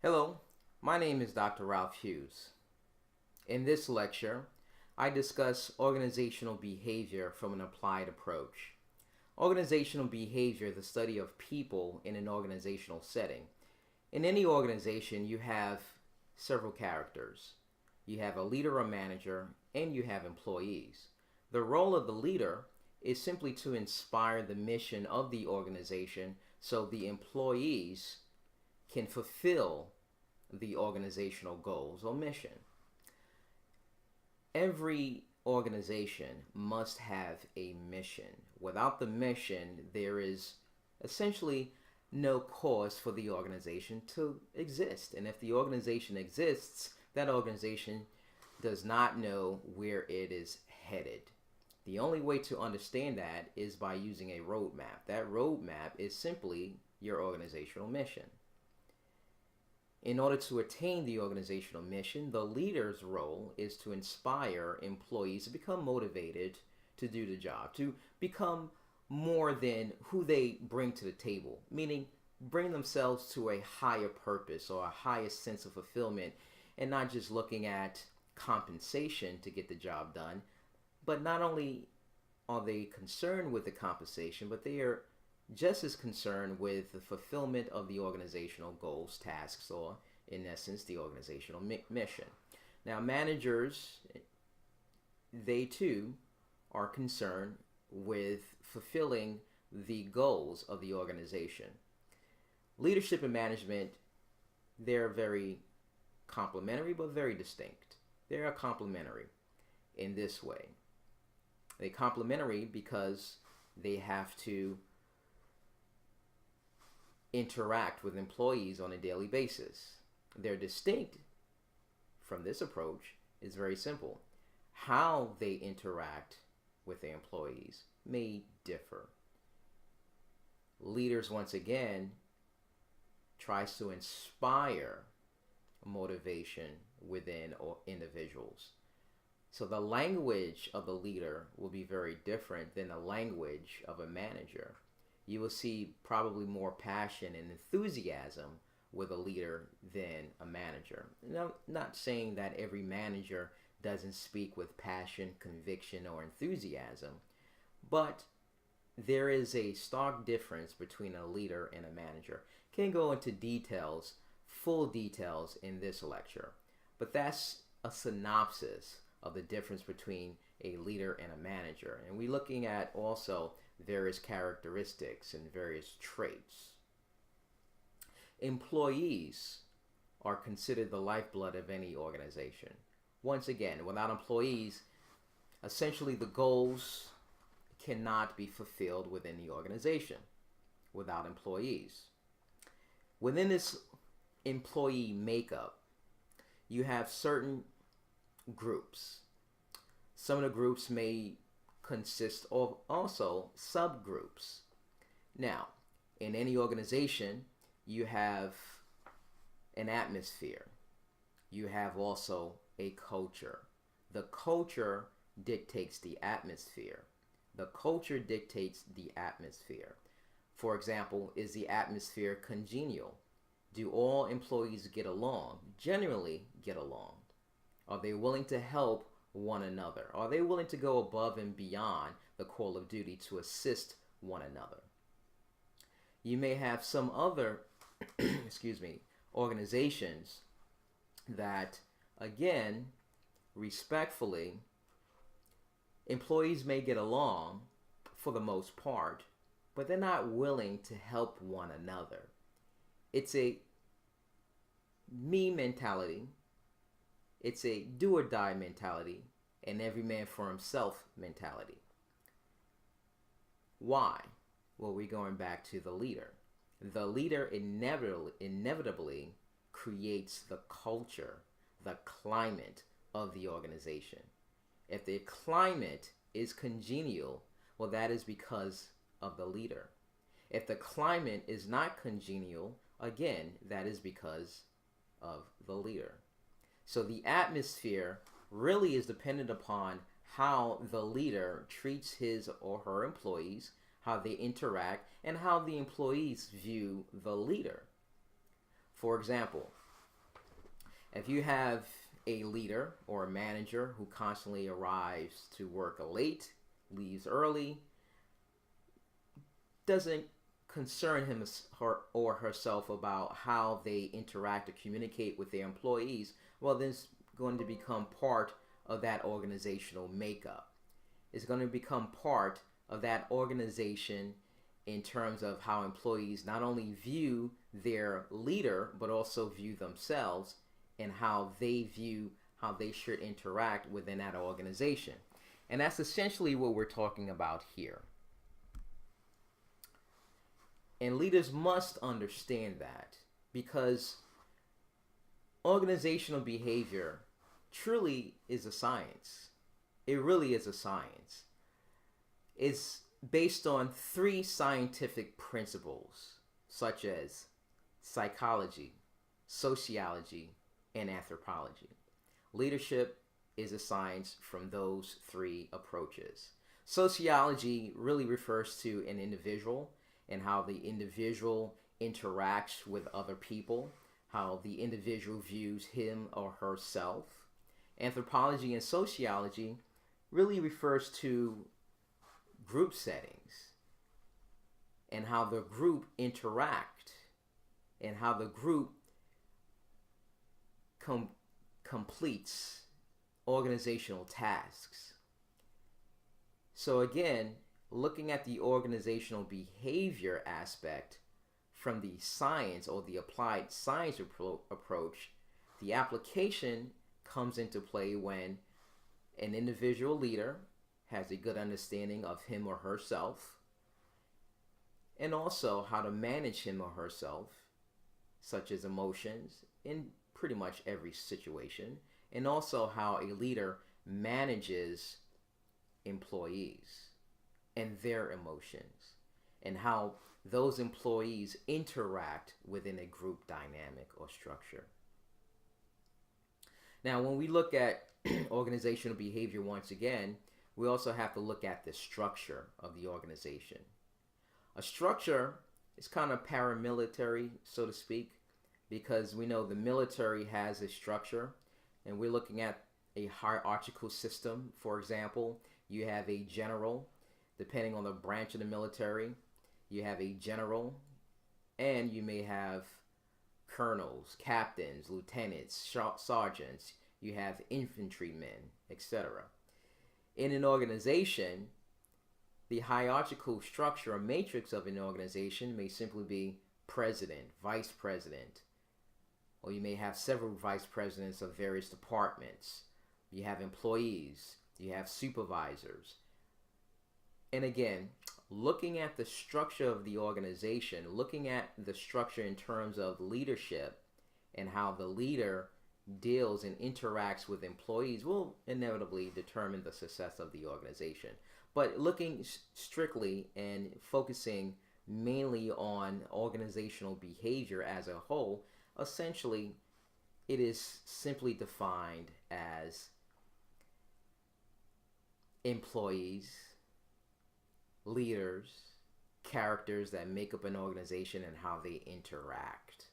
Hello, my name is Dr. Ralph Hughes. In this lecture, I discuss organizational behavior from an applied approach. Organizational behavior is the study of people in an organizational setting. In any organization, you have several characters. You have a leader or manager, and you have employees. The role of the leader is simply to inspire the mission of the organization so the employees can fulfill the organizational goals or mission. Every organization must have a mission. Without the mission, there is essentially no cause for the organization to exist. And if the organization exists, that organization does not know where it is headed. The only way to understand that is by using a roadmap. That roadmap is simply your organizational mission. In order to attain the organizational mission, the leader's role is to inspire employees to become motivated to do the job, to become more than who they bring to the table, meaning bring themselves to a higher purpose or a higher sense of fulfillment, and not just looking at compensation to get the job done. But not only are they concerned with the compensation, but they are just as concerned with the fulfillment of the organizational goals, tasks, or in essence, the organizational mission. Now, managers, they too are concerned with fulfilling the goals of the organization. Leadership and management, they're very complementary but very distinct. They are complementary in this way. They're complementary because they have to interact with employees on a daily basis. They're distinct from this approach is very simple. How they interact with the employees may differ. Leaders, once again, tries to inspire motivation within individuals. So the language of the leader will be very different than the language of a manager. You will see probably more passion and enthusiasm with a leader than a manager. Now, not saying that every manager doesn't speak with passion, conviction, or enthusiasm, but there is a stark difference between a leader and a manager. Can't go into details, full details in this lecture, but that's a synopsis of the difference between a leader and a manager. And we're looking at also various characteristics and various traits. Employees are considered the lifeblood of any organization. Once again, without employees, essentially the goals cannot be fulfilled within the organization without employees. Within this employee makeup, you have certain groups. Some of the groups may consist of also subgroups. Now, in any organization, you have an atmosphere. You have also a culture. The culture dictates the atmosphere. The culture dictates the atmosphere. For example, is the atmosphere congenial? Do all employees get along? Generally get along. Are they willing to help one another? Are they willing to go above and beyond the call of duty to assist one another? You may have some other organizations that, again, respectfully, employees may get along for the most part, but they're not willing to help one another. It's a me mentality. It's a do or die mentality, and every man for himself mentality. Why? Well, we're going back to the leader. The leader inevitably creates the culture, the climate of the organization. If the climate is congenial, well, that is because of the leader. If the climate is not congenial, again, that is because of the leader. So the atmosphere really is dependent upon how the leader treats his or her employees, how they interact, and how the employees view the leader. For example, If you have a leader or a manager who constantly arrives to work late, leaves early, doesn't concern him or herself about how they interact or communicate with their employees, well, then it's going to become part of that organizational makeup. It's going to become part of that organization in terms of how employees not only view their leader, but also view themselves and how they view how they should interact within that organization. And that's essentially what we're talking about here. And leaders must understand that, because organizational behavior truly is a science. It really is a science. It's based on 3 scientific principles, such as psychology, sociology, and anthropology. Leadership is a science from those 3 approaches. Sociology really refers to an individual and how the individual interacts with other people, how the individual views him or herself. Anthropology and sociology really refers to group settings and how the group interact and how the group completes organizational tasks. So again, looking at the organizational behavior aspect from the science or the applied science approach, the application comes into play when an individual leader has a good understanding of him or herself, and also how to manage him or herself, such as emotions in pretty much every situation, and also how a leader manages employees and their emotions, and how those employees interact within a group dynamic or structure. Now, when we look at organizational behavior once again, we also have to look at the structure of the organization. A structure is kind of paramilitary, so to speak, because we know the military has a structure, and we're looking at a hierarchical system. For example, you have a general. Depending on the branch of the military, you have a general, and you may have colonels, captains, lieutenants, sergeants. You have infantrymen, etc. In an organization, the hierarchical structure or matrix of an organization may simply be president, vice president, or you may have several vice presidents of various departments. You have employees, you have supervisors. And again, looking at the structure of the organization, looking at the structure in terms of leadership and how the leader deals and interacts with employees will inevitably determine the success of the organization. But looking strictly and focusing mainly on organizational behavior as a whole, essentially it is simply defined as employees, leaders, characters that make up an organization, and how they interact.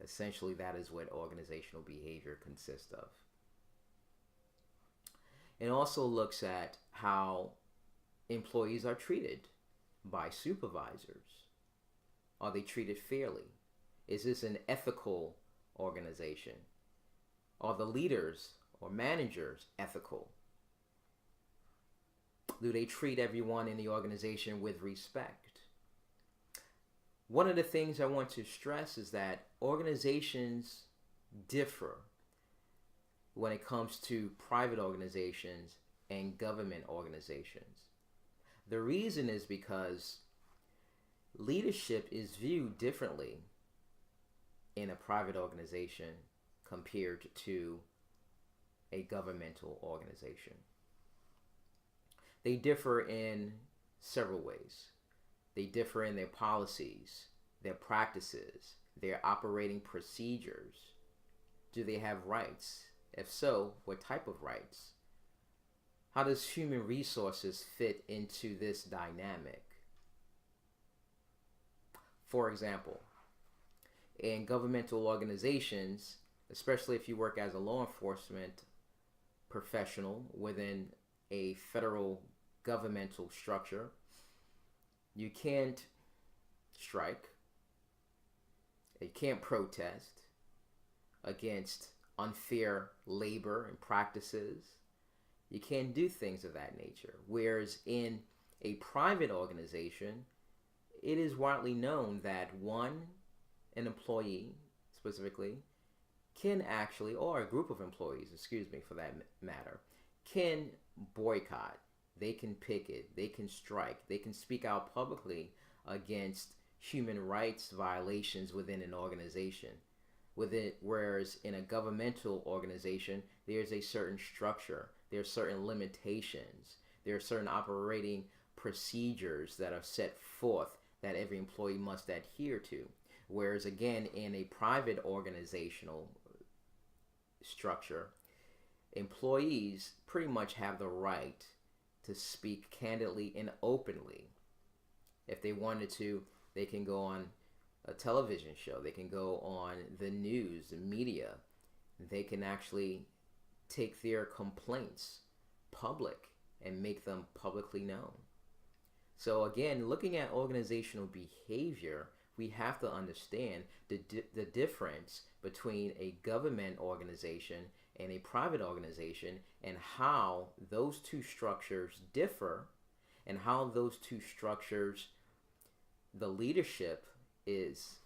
Essentially, that is what organizational behavior consists of. It also looks at how employees are treated by supervisors. Are they treated fairly? Is this an ethical organization? Are the leaders or managers ethical? Do they treat everyone in the organization with respect? One of the things I want to stress is that organizations differ when it comes to private organizations and government organizations. The reason is because leadership is viewed differently in a private organization compared to a governmental organization. They differ in several ways. They differ in their policies, their practices, their operating procedures. Do they have rights? If so, what type of rights? How does human resources fit into this dynamic? For example, in governmental organizations, especially if you work as a law enforcement professional within a federal governmental structure. You can't strike, you can't protest against unfair labor and practices. You can't do things of that nature. Whereas in a private organization, it is widely known that an employee specifically, can actually, or a group of employees, excuse me, for that matter, can boycott, they can picket, they can strike, they can speak out publicly against human rights violations within an organization. Whereas in a governmental organization, there's a certain structure, there's certain limitations, there are certain operating procedures that are set forth that every employee must adhere to. Whereas again, in a private organizational structure, employees pretty much have the right to speak candidly and openly. If they wanted to, they can go on a television show, they can go on the news, the media, they can actually take their complaints public and make them publicly known. So again, looking at organizational behavior, we have to understand the difference between a government organization and a private organization, and how those two structures differ, and how those two structures, the leadership is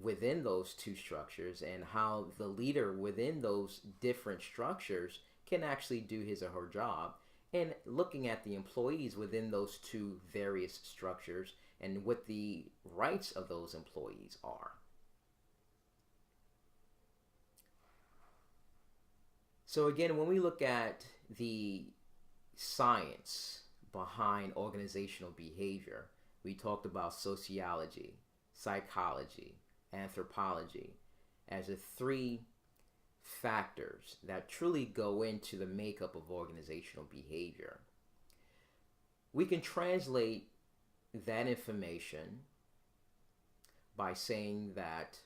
within those two structures, and how the leader within those different structures can actually do his or her job, and looking at the employees within those two various structures and what the rights of those employees are. So again, when we look at the science behind organizational behavior, we talked about sociology, psychology, anthropology as the three factors that truly go into the makeup of organizational behavior. We can translate that information by saying that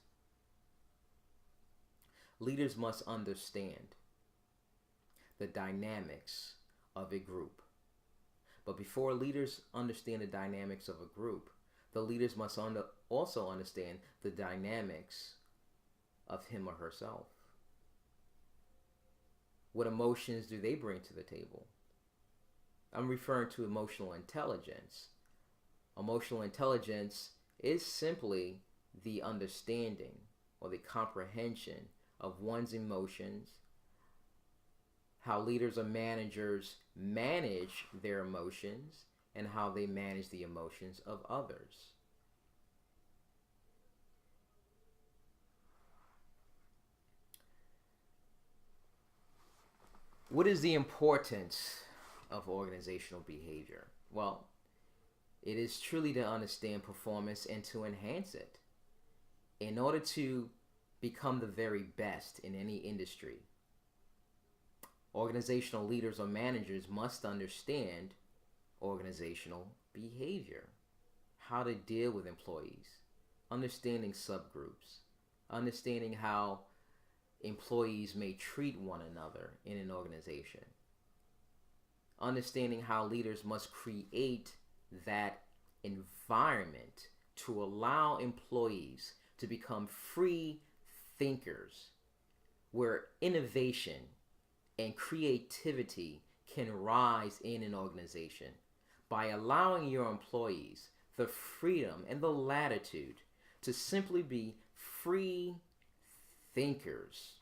leaders must understand the dynamics of a group. But before leaders understand the dynamics of a group, the leaders must also understand the dynamics of him or herself. What emotions do they bring to the table? I'm referring to emotional intelligence. Emotional intelligence is simply the understanding or the comprehension of one's emotions, how leaders or managers manage their emotions, and how they manage the emotions of others. What is the importance of organizational behavior? Well, it is truly to understand performance and to enhance it. In order to become the very best in any industry, organizational leaders or managers must understand organizational behavior, how to deal with employees, understanding subgroups, understanding how employees may treat one another in an organization, understanding how leaders must create that environment to allow employees to become free thinkers, where innovation and creativity can rise in an organization by allowing your employees the freedom and the latitude to simply be free thinkers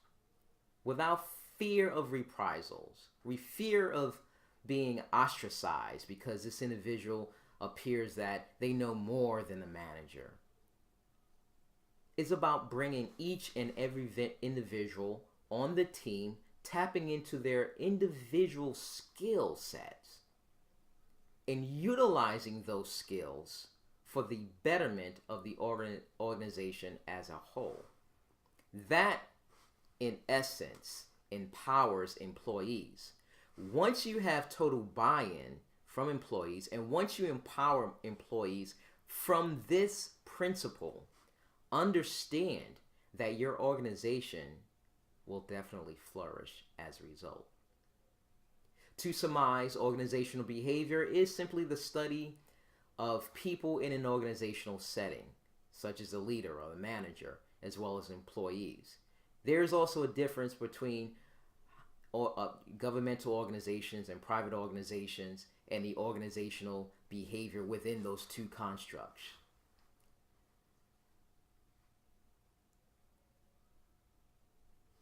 without fear of reprisals, fear of being ostracized because this individual appears that they know more than the manager. It's about bringing each and every individual on the team, tapping into their individual skill sets and utilizing those skills for the betterment of the organization as a whole. That, in essence, empowers employees. Once you have total buy-in from employees, and once you empower employees from this principle, understand that your organization will definitely flourish as a result. To surmise, organizational behavior is simply the study of people in an organizational setting, such as a leader or a manager, as well as employees. There is also a difference between governmental organizations and private organizations and the organizational behavior within those two constructs.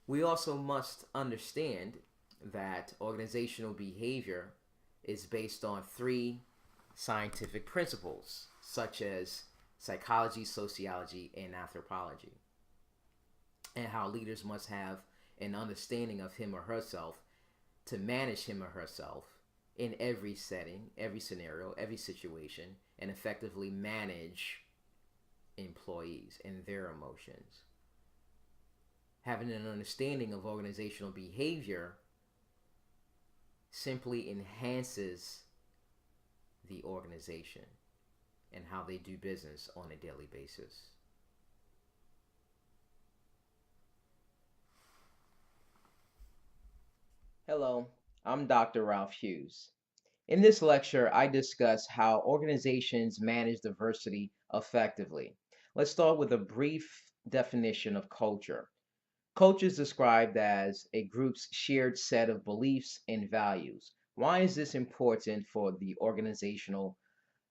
We also must understand that organizational behavior is based on three scientific principles, such as psychology, sociology, and anthropology, and how leaders must have an understanding of him or herself to manage him or herself in every setting, every scenario, every situation, and effectively manage employees and their emotions. Having an understanding of organizational behavior simply enhances the organization and how they do business on a daily basis. Hello, I'm Dr. Ralph Hughes. In this lecture, I discuss how organizations manage diversity effectively. Let's start with a brief definition of culture. Culture is described as a group's shared set of beliefs and values. Why is this important for the organizational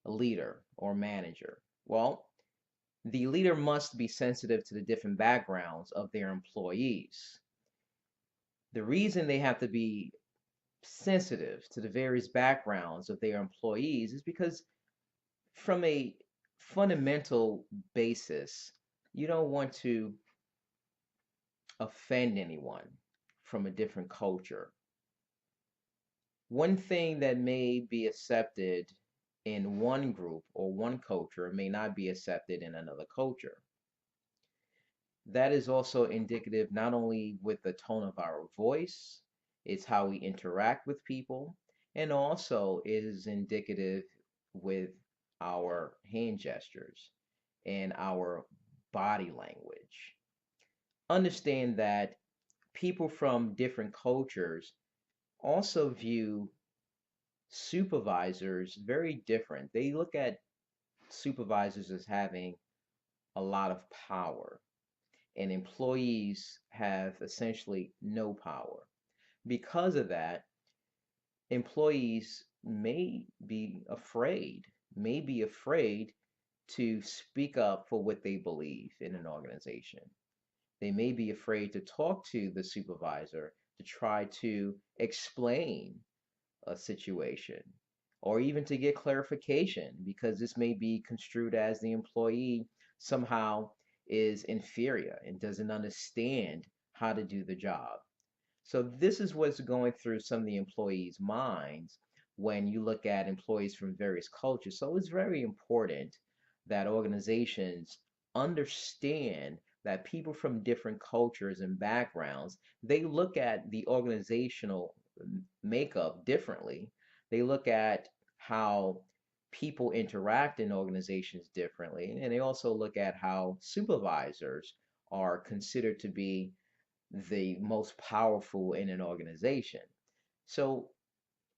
leader or manager? Well, the leader must be sensitive to the different backgrounds of their employees. The reason they have to be sensitive to the various backgrounds of their employees is because, from a fundamental basis, you don't want to offend anyone from a different culture. One thing that may be accepted in one group or one culture may not be accepted in another culture. That is also indicative not only with the tone of our voice, it's how we interact with people, and also is indicative with our hand gestures and our body language. Understand that people from different cultures also view supervisors very different. They look at supervisors as having a lot of power, and employees have essentially no power. Because of that, employees may be afraid to speak up for what they believe in an organization. They may be afraid to talk to the supervisor to try to explain a situation or even to get clarification, because this may be construed as the employee somehow is inferior and doesn't understand how to do the job. So this is what's going through some of the employees' minds when you look at employees from various cultures. So it's very important that organizations understand that people from different cultures and backgrounds, they look at the organizational makeup differently. They look at how people interact in organizations differently, and they also look at how supervisors are considered to be the most powerful in an organization. So,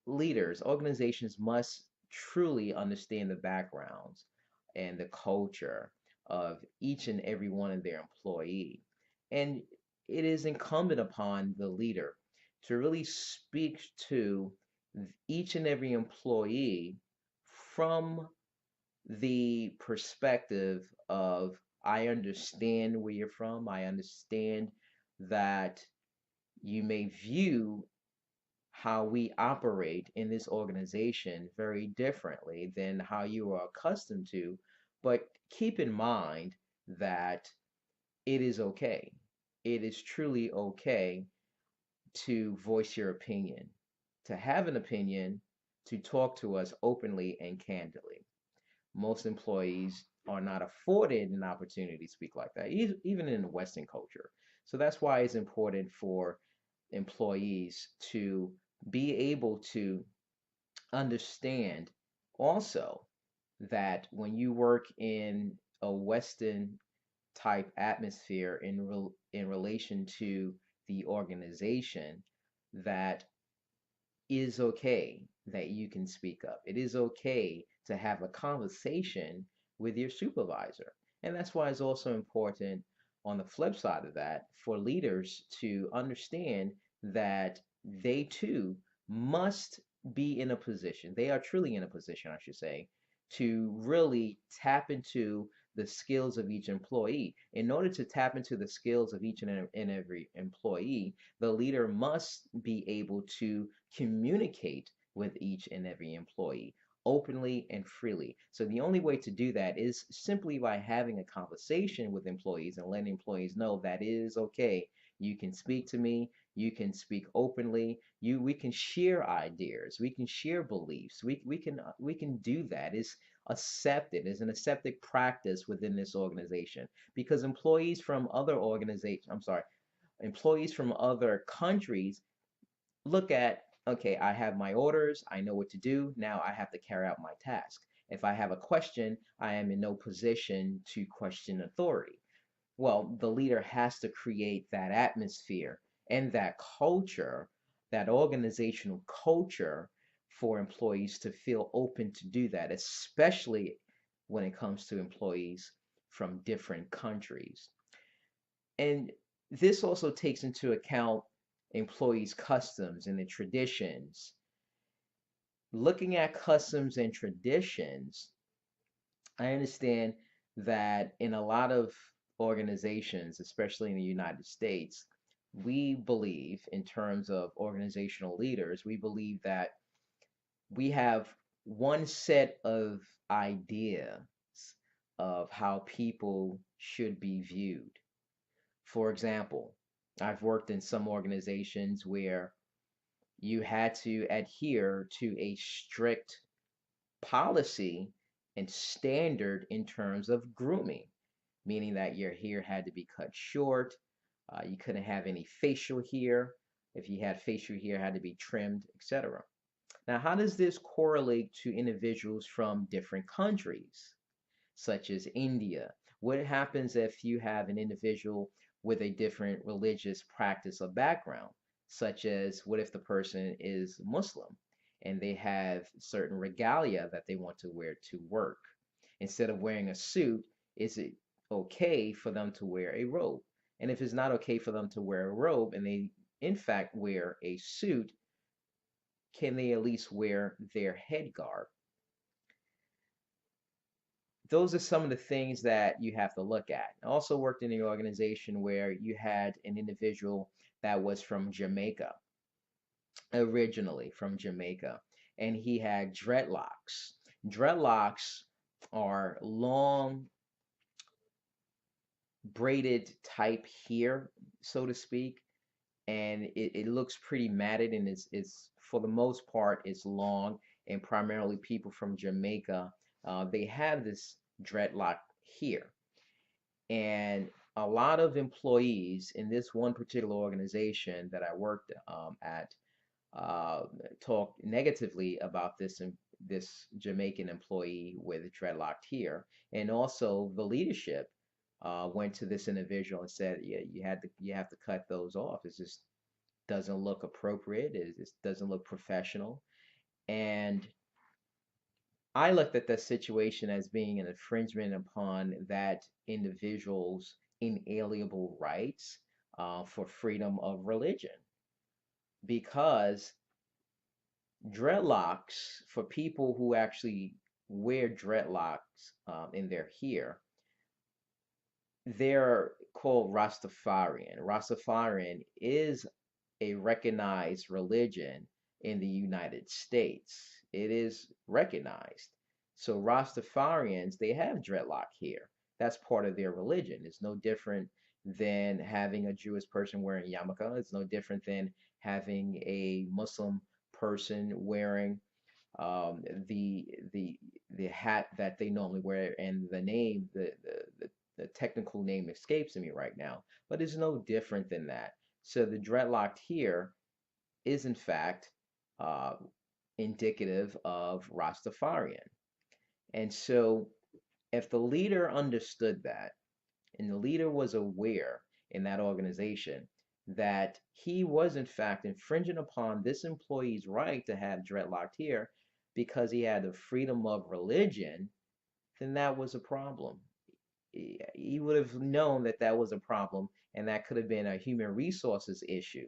organizations must truly understand the backgrounds and the culture of each and every one of their employee. And it is incumbent upon the leader to really speak to each and every employee from the perspective of, I understand where you're from. I understand that you may view how we operate in this organization very differently than how you are accustomed to. But keep in mind that it is okay. It is truly okay to voice your opinion, to have an opinion, to talk to us openly and candidly. Most employees are not afforded an opportunity to speak like that, even in the Western culture. So that's why it's important for employees to be able to understand also that when you work in a Western type atmosphere in relation to the organization that is okay that you can speak up. It is okay to have a conversation with your supervisor. And that's why it's also important on the flip side of that for leaders to understand that they too must be in a position, they are truly in a position, I should say, to really tap into the skills of each employee. In order to tap into the skills of each and every employee, the leader must be able to communicate with each and every employee openly and freely. So the only way to do that is simply by having a conversation with employees and letting employees know that it is okay. You can speak to me, you can speak openly, we can share ideas, we can share beliefs. We can do that. It's accepted, is an accepted practice within this organization because employees from other organizations, I'm sorry, employees from other countries look at, okay, I have my orders, I know what to do, now I have to carry out my task. If I have a question, I am in no position to question authority. Well, the leader has to create that atmosphere and that culture, that organizational culture for employees to feel open to do that, especially when it comes to employees from different countries. And this also takes into account employees' customs and the traditions. Looking at customs and traditions, I understand that in a lot of organizations, especially in the United States, we believe, in terms of organizational leaders, we believe that we have one set of ideas of how people should be viewed. For example, I've worked in some organizations where you had to adhere to a strict policy and standard in terms of grooming, meaning that your hair had to be cut short. You couldn't have any facial hair. If you had facial hair, it had to be trimmed, etc. Now, how does this correlate to individuals from different countries, such as India? What happens if you have an individual with a different religious practice or background, such as what if the person is Muslim and they have certain regalia that they want to wear to work? Instead of wearing a suit, is it okay for them to wear a robe? And if it's not okay for them to wear a robe and they in fact wear a suit, can they at least wear their head garb? Those are some of the things that you have to look at. I also worked in an organization where you had an individual that was from Jamaica, originally from Jamaica, and he had dreadlocks. Dreadlocks are long braided type hair, so to speak, and it looks pretty matted and it's for the most part it's long, and primarily people from Jamaica, they have this dreadlock hair. And a lot of employees in this one particular organization that I worked at uh, talked negatively about this Jamaican employee with dreadlocked hair, and also the leadership went to this individual and said, "Yeah, you have to cut those off. It just doesn't look appropriate. It just doesn't look professional." And I looked at that situation as being an infringement upon that individual's inalienable rights for freedom of religion. Because dreadlocks, for people who actually wear dreadlocks in their hair, they're called Rastafarian. Rastafarian is a recognized religion in the United States. It is recognized. So Rastafarians, they have dreadlock hair. That's part of their religion. It's no different than having a Jewish person wearing yarmulke. It's no different than having a Muslim person wearing um, the the the hat that they normally wear, and the name, the technical name escapes me right now, but it's no different than that. So the dreadlocked here is in fact uh, indicative of Rastafarian. And so if the leader understood that, and the leader was aware in that organization, that he was in fact infringing upon this employee's right to have dreadlocked hair because he had the freedom of religion, then that was a problem. He would have known that that was a problem, and that could have been a human resources issue.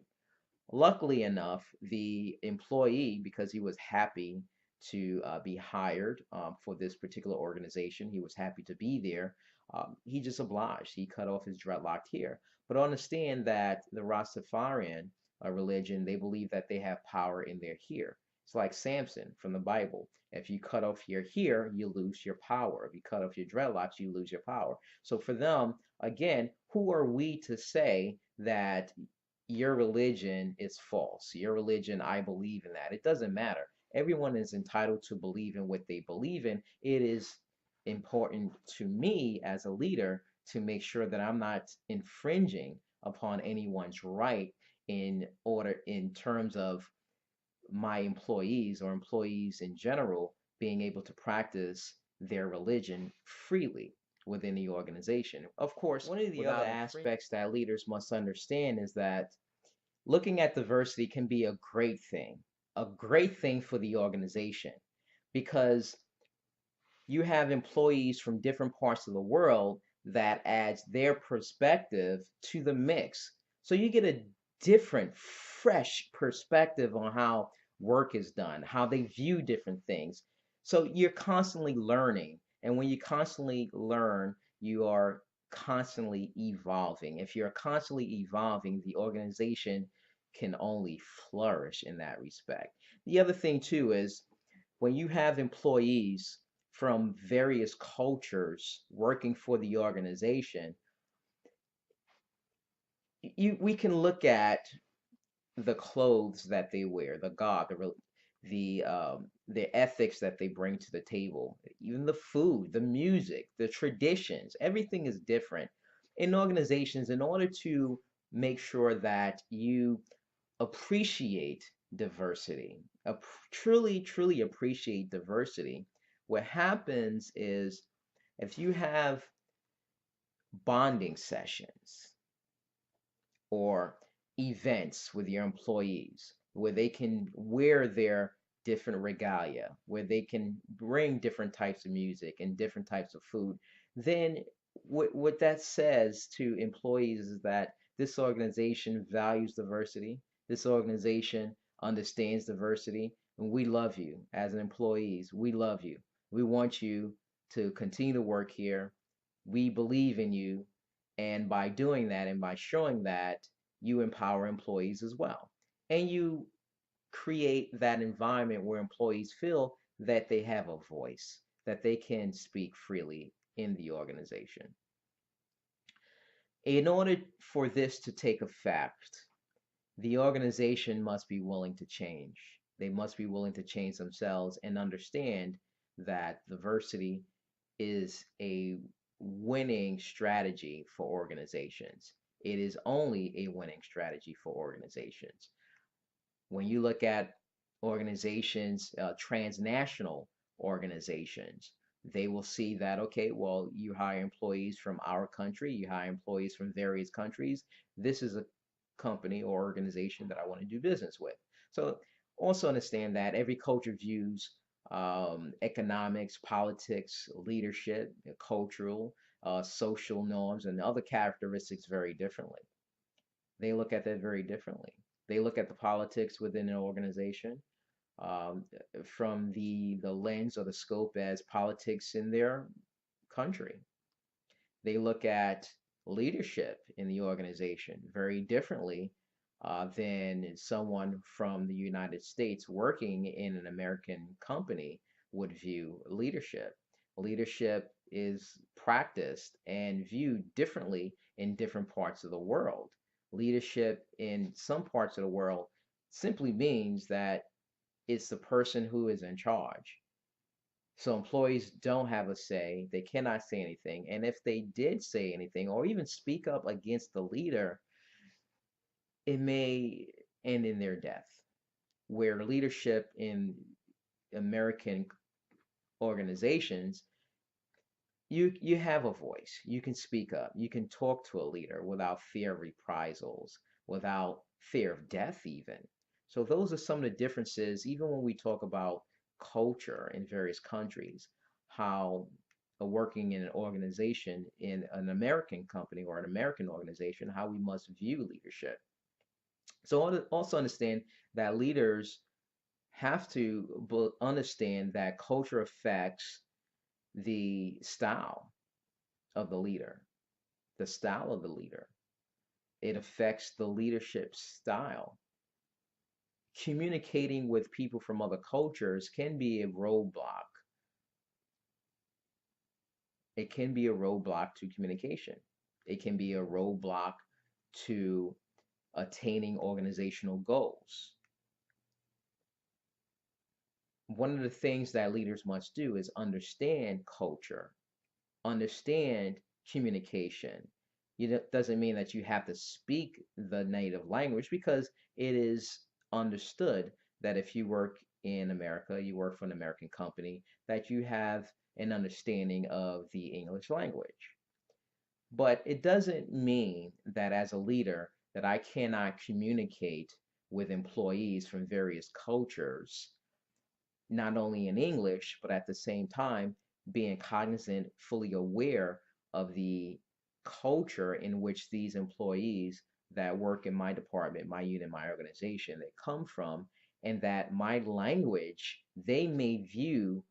Luckily enough, the employee, because he was happy to be hired for this particular organization, he was happy to be there. He just obliged. He cut off his dreadlocked hair. But understand that the Rastafarian religion, they believe that they have power in their hair. It's like Samson from the Bible. If you cut off your hair, you lose your power. If you cut off your dreadlocks, you lose your power. So for them, again, who are we to say that your religion is false? Your religion, I believe in that. It doesn't matter. Everyone is entitled to believe in what they believe in. It is important to me as a leader to make sure that I'm not infringing upon anyone's right in terms of my employees or employees in general being able to practice their religion freely within the organization. Of course, one of the other aspects that leaders must understand is that looking at diversity can be a great thing for the organization, because you have employees from different parts of the world that adds their perspective to the mix. So you get a different, fresh perspective on how work is done, how they view different things. So you're constantly learning. And when you constantly learn, you are constantly evolving. If you're constantly evolving, the organization can only flourish in that respect. The other thing, too, is when you have employees from various cultures working for the organization, we can look at the clothes that they wear, the God, the ethics that they bring to the table, even the food, the music, the traditions, everything is different in organizations. In order to make sure that you appreciate diversity, truly appreciate diversity, what happens is if you have bonding sessions or events with your employees where they can wear their different regalia, where they can bring different types of music and different types of food, then what that says to employees is that this organization values diversity. This organization understands diversity, and we love you as an employees. We love you. We want you to continue to work here. We believe in you, and by doing that and by showing that, you empower employees as well. And you create that environment where employees feel that they have a voice, that they can speak freely in the organization. In order for this to take effect, the organization must be willing to change. They must be willing to change themselves and understand that diversity is a winning strategy for organizations. It is only a winning strategy for organizations. When you look at organizations, transnational organizations, they will see that, okay, well, you hire employees from our country, you hire employees from various countries. This is a company or organization that I want to do business with. So also understand that every culture views economics, politics, leadership, cultural, social norms, and other characteristics very differently. They look at that very differently. They look at the politics within an organization um, from the lens or the scope as politics in their country. They look at leadership in the organization very differently than someone from the United States working in an American company would view leadership. Leadership is practiced and viewed differently in different parts of the world. Leadership in some parts of the world simply means that it's the person who is in charge. So employees don't have a say. They cannot say anything. And if they did say anything or even speak up against the leader, it may end in their death. Where leadership in American organizations, you have a voice. You can speak up. You can talk to a leader without fear of reprisals, without fear of death, even. So those are some of the differences, even when we talk about culture in various countries, how working in an organization, in an American company or an American organization, how we must view leadership. So also understand that leaders have to understand that culture affects the style of the leader, the style of the leader. It affects the leadership style. Communicating with people from other cultures can be a roadblock. It can be a roadblock to communication. It can be a roadblock to attaining organizational goals. One of the things that leaders must do is understand culture, understand communication. Doesn't mean that you have to speak the native language, because it is understood that if you work in America, you work for an American company, that you have an understanding of the English language. But it doesn't mean that as a leader that I cannot communicate with employees from various cultures, not only in English, but at the same time being cognizant, fully aware of the culture in which these employees that work in my department, my unit, my organization, they come from, and that my language they may view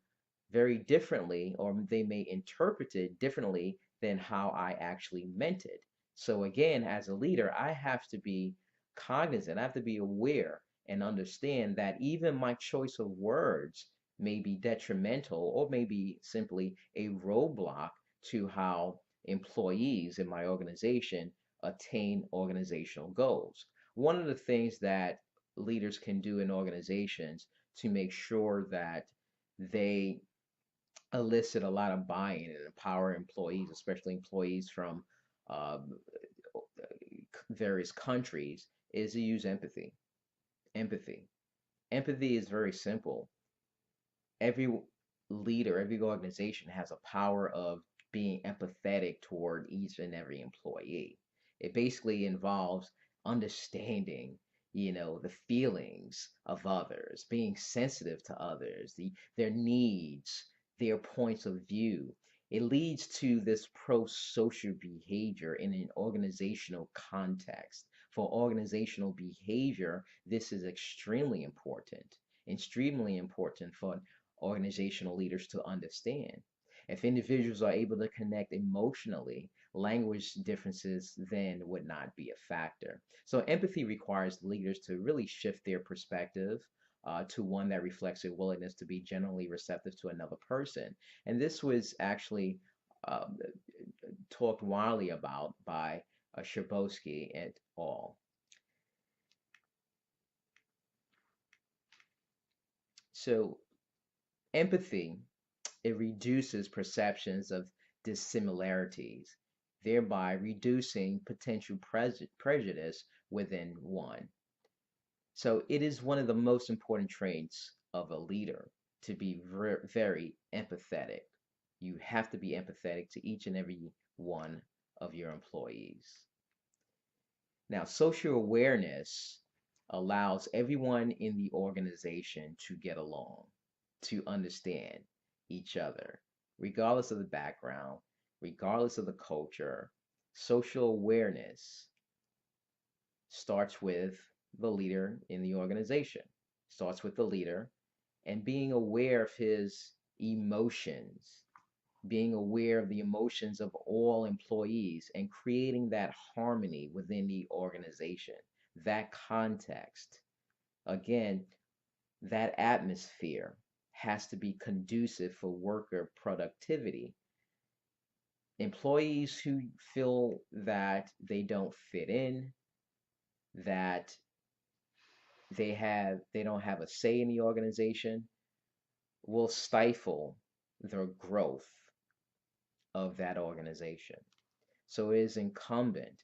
very differently, or they may interpret it differently than how I actually meant it. So again, as a leader, I have to be cognizant, I have to be aware and understand that even my choice of words may be detrimental or maybe simply a roadblock to how employees in my organization attain organizational goals. One of the things that leaders can do in organizations to make sure that they elicit a lot of buy-in and empower employees, especially employees from um, various countries, is to use empathy. Empathy. Empathy is very simple. Every leader, every organization has a power of being empathetic toward each and every employee. It basically involves understanding, the feelings of others, being sensitive to others, their needs, their points of view. It leads to this pro-social behavior in an organizational context. For organizational behavior, this is extremely important for organizational leaders to understand. If individuals are able to connect emotionally, language differences then would not be a factor. So, empathy requires leaders to really shift their perspective to one that reflects a willingness to be generally receptive to another person. And this was actually um, talked widely about by Shabosky et al. So, empathy, it reduces perceptions of dissimilarities, thereby reducing potential prejudice within one. So it is one of the most important traits of a leader to be very empathetic. You have to be empathetic to each and every one of your employees. Now, social awareness allows everyone in the organization to get along, to understand each other, regardless of the background, regardless of the culture. Social awareness starts with the leader in the organization, starts with the leader and being aware of his emotions, being aware of the emotions of all employees and creating that harmony within the organization, that context. Again, that atmosphere has to be conducive for worker productivity. Employees who feel that they don't fit in, that they don't have a say in the organization, will stifle the growth of that organization. So it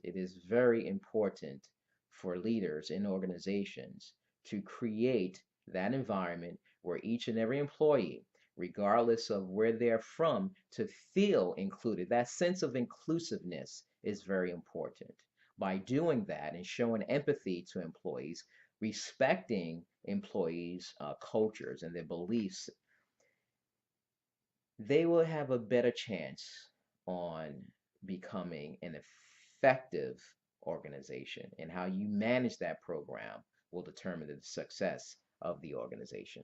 is very important for leaders in organizations to create that environment where each and every employee, regardless of where they're from, to feel included. That sense of inclusiveness is very important. By doing that and showing empathy to employees, respecting employees' cultures and their beliefs, they will have a better chance on becoming an effective organization. And how you manage that program will determine the success of the organization.